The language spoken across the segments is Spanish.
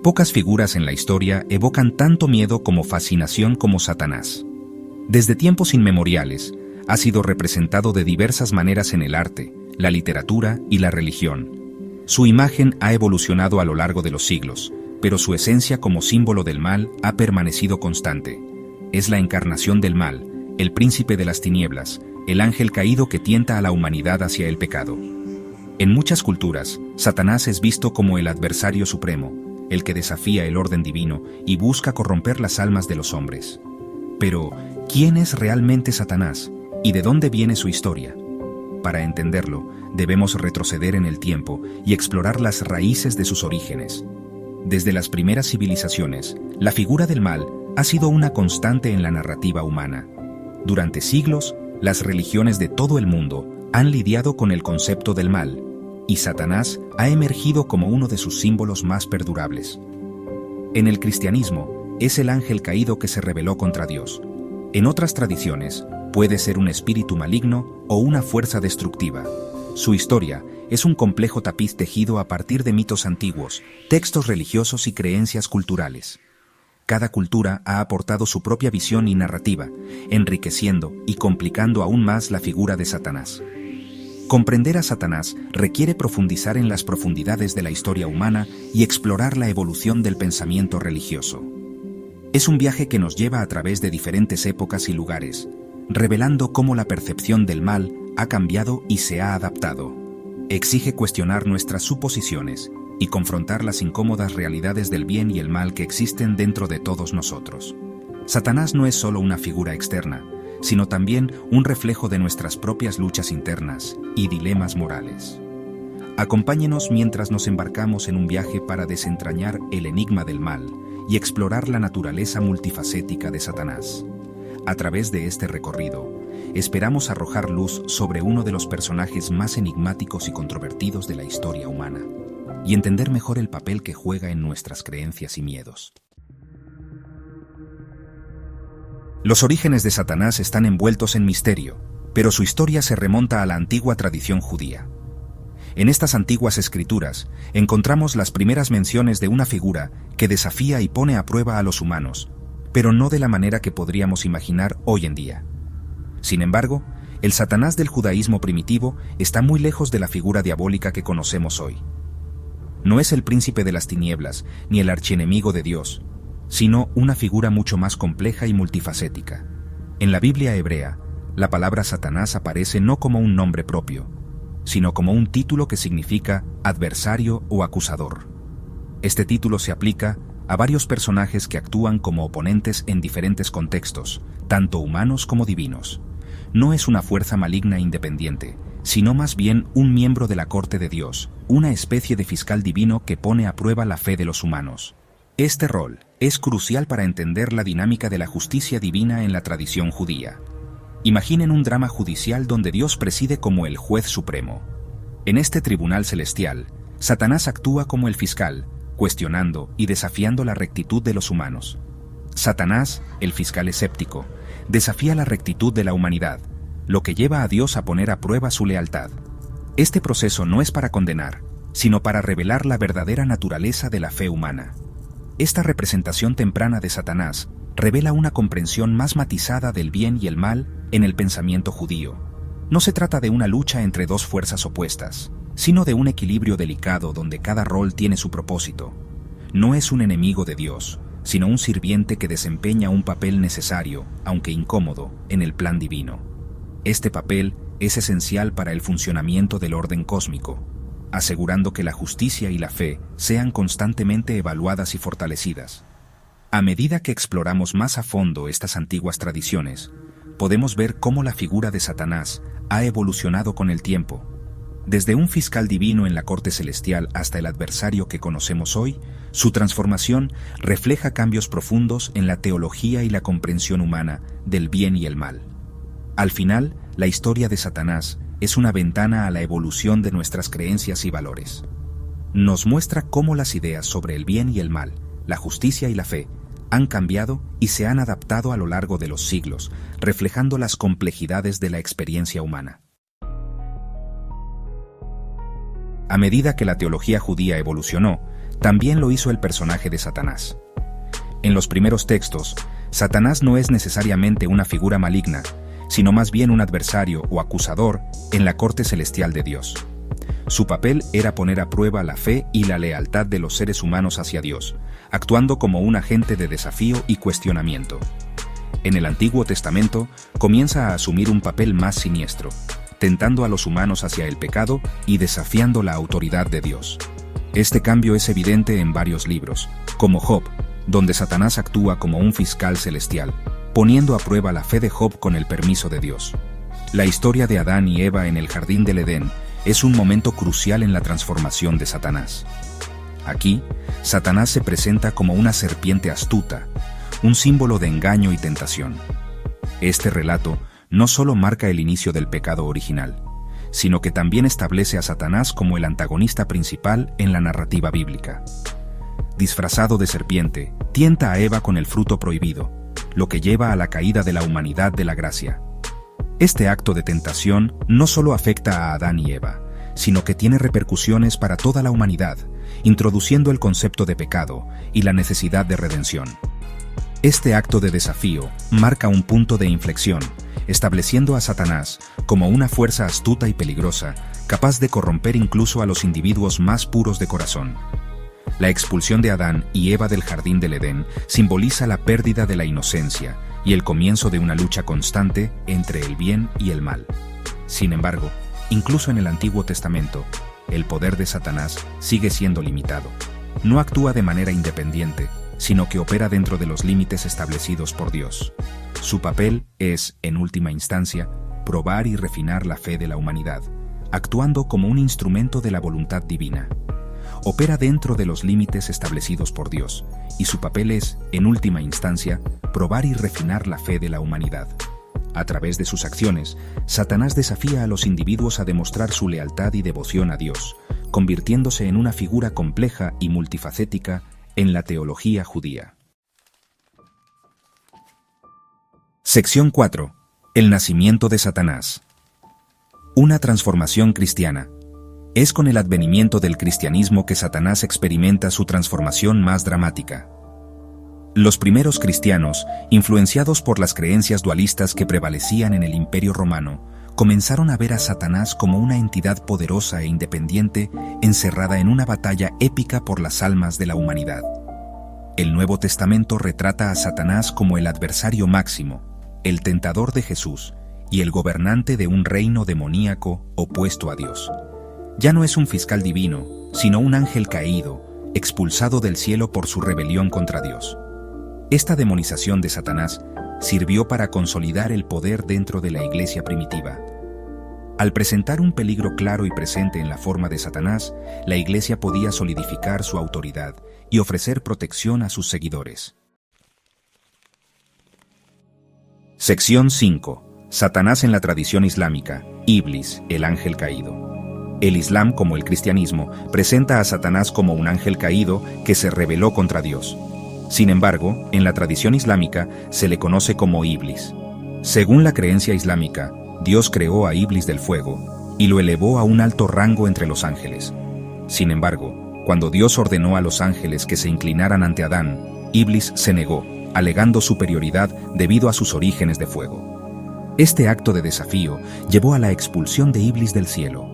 Pocas figuras en la historia evocan tanto miedo como fascinación como Satanás. Desde tiempos inmemoriales, ha sido representado de diversas maneras en el arte, la literatura y la religión. Su imagen ha evolucionado a lo largo de los siglos, pero su esencia como símbolo del mal ha permanecido constante. Es la encarnación del mal, el príncipe de las tinieblas, el ángel caído que tienta a la humanidad hacia el pecado. En muchas culturas, Satanás es visto como el adversario supremo, el que desafía el orden divino y busca corromper las almas de los hombres. Pero, ¿quién es realmente Satanás? ¿Y de dónde viene su historia? Para entenderlo, debemos retroceder en el tiempo y explorar las raíces de sus orígenes. Desde las primeras civilizaciones, la figura del mal ha sido una constante en la narrativa humana. Durante siglos, las religiones de todo el mundo han lidiado con el concepto del mal, y Satanás ha emergido como uno de sus símbolos más perdurables. En el cristianismo, es el ángel caído que se rebeló contra Dios. En otras tradiciones, puede ser un espíritu maligno o una fuerza destructiva. Su historia es un complejo tapiz tejido a partir de mitos antiguos, textos religiosos y creencias culturales. Cada cultura ha aportado su propia visión y narrativa, enriqueciendo y complicando aún más la figura de Satanás. Comprender a Satanás requiere profundizar en las profundidades de la historia humana y explorar la evolución del pensamiento religioso. Es un viaje que nos lleva a través de diferentes épocas y lugares, revelando cómo la percepción del mal ha cambiado y se ha adaptado. Exige cuestionar nuestras suposiciones y confrontar las incómodas realidades del bien y el mal que existen dentro de todos nosotros. Satanás no es solo una figura externa, sino también un reflejo de nuestras propias luchas internas y dilemas morales. Acompáñenos mientras nos embarcamos en un viaje para desentrañar el enigma del mal y explorar la naturaleza multifacética de Satanás. A través de este recorrido, esperamos arrojar luz sobre uno de los personajes más enigmáticos y controvertidos de la historia humana, y entender mejor el papel que juega en nuestras creencias y miedos. Los orígenes de Satanás están envueltos en misterio, pero su historia se remonta a la antigua tradición judía. En estas antiguas escrituras encontramos las primeras menciones de una figura que desafía y pone a prueba a los humanos, pero no de la manera que podríamos imaginar hoy en día. Sin embargo, el Satanás del judaísmo primitivo está muy lejos de la figura diabólica que conocemos hoy. No es el príncipe de las tinieblas ni el archienemigo de Dios, sino una figura mucho más compleja y multifacética. En la Biblia hebrea, la palabra Satanás aparece no como un nombre propio, sino como un título que significa adversario o acusador. Este título se aplica a varios personajes que actúan como oponentes en diferentes contextos, tanto humanos como divinos. No es una fuerza maligna independiente, sino más bien un miembro de la corte de Dios, una especie de fiscal divino que pone a prueba la fe de los humanos. Este rol es crucial para entender la dinámica de la justicia divina en la tradición judía. Imaginen un drama judicial donde Dios preside como el juez supremo. En este tribunal celestial, Satanás actúa como el fiscal, cuestionando y desafiando la rectitud de los humanos. Satanás, el fiscal escéptico, desafía la rectitud de la humanidad, lo que lleva a Dios a poner a prueba su lealtad. Este proceso no es para condenar, sino para revelar la verdadera naturaleza de la fe humana. Esta representación temprana de Satanás revela una comprensión más matizada del bien y el mal en el pensamiento judío. No se trata de una lucha entre dos fuerzas opuestas, sino de un equilibrio delicado donde cada rol tiene su propósito. No es un enemigo de Dios, sino un sirviente que desempeña un papel necesario, aunque incómodo, en el plan divino. Este papel es esencial para el funcionamiento del orden cósmico, asegurando que la justicia y la fe sean constantemente evaluadas y fortalecidas. A medida que exploramos más a fondo estas antiguas tradiciones, podemos ver cómo la figura de Satanás ha evolucionado con el tiempo. Desde un fiscal divino en la corte celestial hasta el adversario que conocemos hoy, su transformación refleja cambios profundos en la teología y la comprensión humana del bien y el mal. Al final, la historia de Satanás es una ventana a la evolución de nuestras creencias y valores. Nos muestra cómo las ideas sobre el bien y el mal, la justicia y la fe, han cambiado y se han adaptado a lo largo de los siglos, reflejando las complejidades de la experiencia humana. A medida que la teología judía evolucionó, también lo hizo el personaje de Satanás. En los primeros textos, Satanás no es necesariamente una figura maligna, sino más bien un adversario o acusador en la corte celestial de Dios. Su papel era poner a prueba la fe y la lealtad de los seres humanos hacia Dios, actuando como un agente de desafío y cuestionamiento. En el Antiguo Testamento comienza a asumir un papel más siniestro, tentando a los humanos hacia el pecado y desafiando la autoridad de Dios. Este cambio es evidente en varios libros, como Job, donde Satanás actúa como un fiscal celestial, poniendo a prueba la fe de Job con el permiso de Dios. La historia de Adán y Eva en el jardín del Edén es un momento crucial en la transformación de Satanás. Aquí, Satanás se presenta como una serpiente astuta, un símbolo de engaño y tentación. Este relato no solo marca el inicio del pecado original, sino que también establece a Satanás como el antagonista principal en la narrativa bíblica. Disfrazado de serpiente, tienta a Eva con el fruto prohibido, lo que lleva a la caída de la humanidad de la gracia. Este acto de tentación no solo afecta a Adán y Eva, sino que tiene repercusiones para toda la humanidad, introduciendo el concepto de pecado y la necesidad de redención. Este acto de desafío marca un punto de inflexión, estableciendo a Satanás como una fuerza astuta y peligrosa, capaz de corromper incluso a los individuos más puros de corazón. La expulsión de Adán y Eva del jardín del Edén simboliza la pérdida de la inocencia y el comienzo de una lucha constante entre el bien y el mal. Sin embargo, incluso en el Antiguo Testamento, el poder de Satanás sigue siendo limitado. No actúa de manera independiente, sino que opera dentro de los límites establecidos por Dios. Su papel es, en última instancia, probar y refinar la fe de la humanidad, actuando como un instrumento de la voluntad divina. Opera dentro de los límites establecidos por Dios, y su papel es, en última instancia, probar y refinar la fe de la humanidad. A través de sus acciones, Satanás desafía a los individuos a demostrar su lealtad y devoción a Dios, convirtiéndose en una figura compleja y multifacética en la teología judía. Sección 4. El nacimiento de Satanás. Una transformación cristiana. Es con el advenimiento del cristianismo que Satanás experimenta su transformación más dramática. Los primeros cristianos, influenciados por las creencias dualistas que prevalecían en el Imperio Romano, comenzaron a ver a Satanás como una entidad poderosa e independiente encerrada en una batalla épica por las almas de la humanidad. El Nuevo Testamento retrata a Satanás como el adversario máximo, el tentador de Jesús y el gobernante de un reino demoníaco opuesto a Dios. Ya no es un fiscal divino, sino un ángel caído, expulsado del cielo por su rebelión contra Dios. Esta demonización de Satanás sirvió para consolidar el poder dentro de la iglesia primitiva. Al presentar un peligro claro y presente en la forma de Satanás, la iglesia podía solidificar su autoridad y ofrecer protección a sus seguidores. Sección 5. Satanás en la tradición islámica. Iblis, el ángel caído. El Islam, como el cristianismo, presenta a Satanás como un ángel caído que se rebeló contra Dios. Sin embargo, en la tradición islámica se le conoce como Iblis. Según la creencia islámica, Dios creó a Iblis del fuego y lo elevó a un alto rango entre los ángeles. Sin embargo, cuando Dios ordenó a los ángeles que se inclinaran ante Adán, Iblis se negó, alegando superioridad debido a sus orígenes de fuego. Este acto de desafío llevó a la expulsión de Iblis del cielo.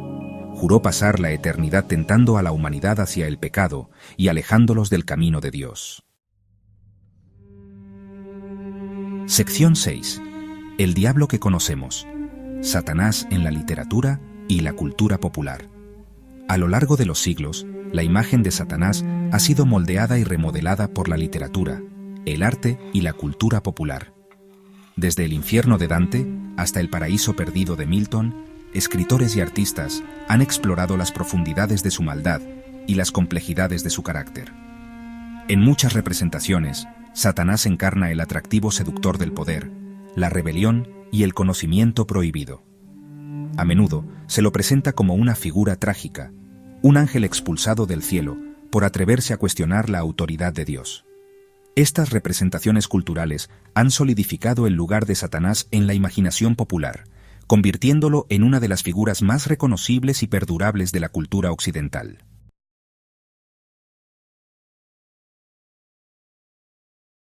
Juró pasar la eternidad tentando a la humanidad hacia el pecado y alejándolos del camino de Dios. Sección 6. El diablo que conocemos. Satanás en la literatura y la cultura popular. A lo largo de los siglos, la imagen de Satanás ha sido moldeada y remodelada por la literatura, el arte y la cultura popular. Desde el infierno de Dante hasta el paraíso perdido de Milton, escritores y artistas han explorado las profundidades de su maldad y las complejidades de su carácter. En muchas representaciones, Satanás encarna el atractivo seductor del poder, la rebelión y el conocimiento prohibido. A menudo se lo presenta como una figura trágica, un ángel expulsado del cielo por atreverse a cuestionar la autoridad de Dios. Estas representaciones culturales han solidificado el lugar de Satanás en la imaginación popular, convirtiéndolo en una de las figuras más reconocibles y perdurables de la cultura occidental.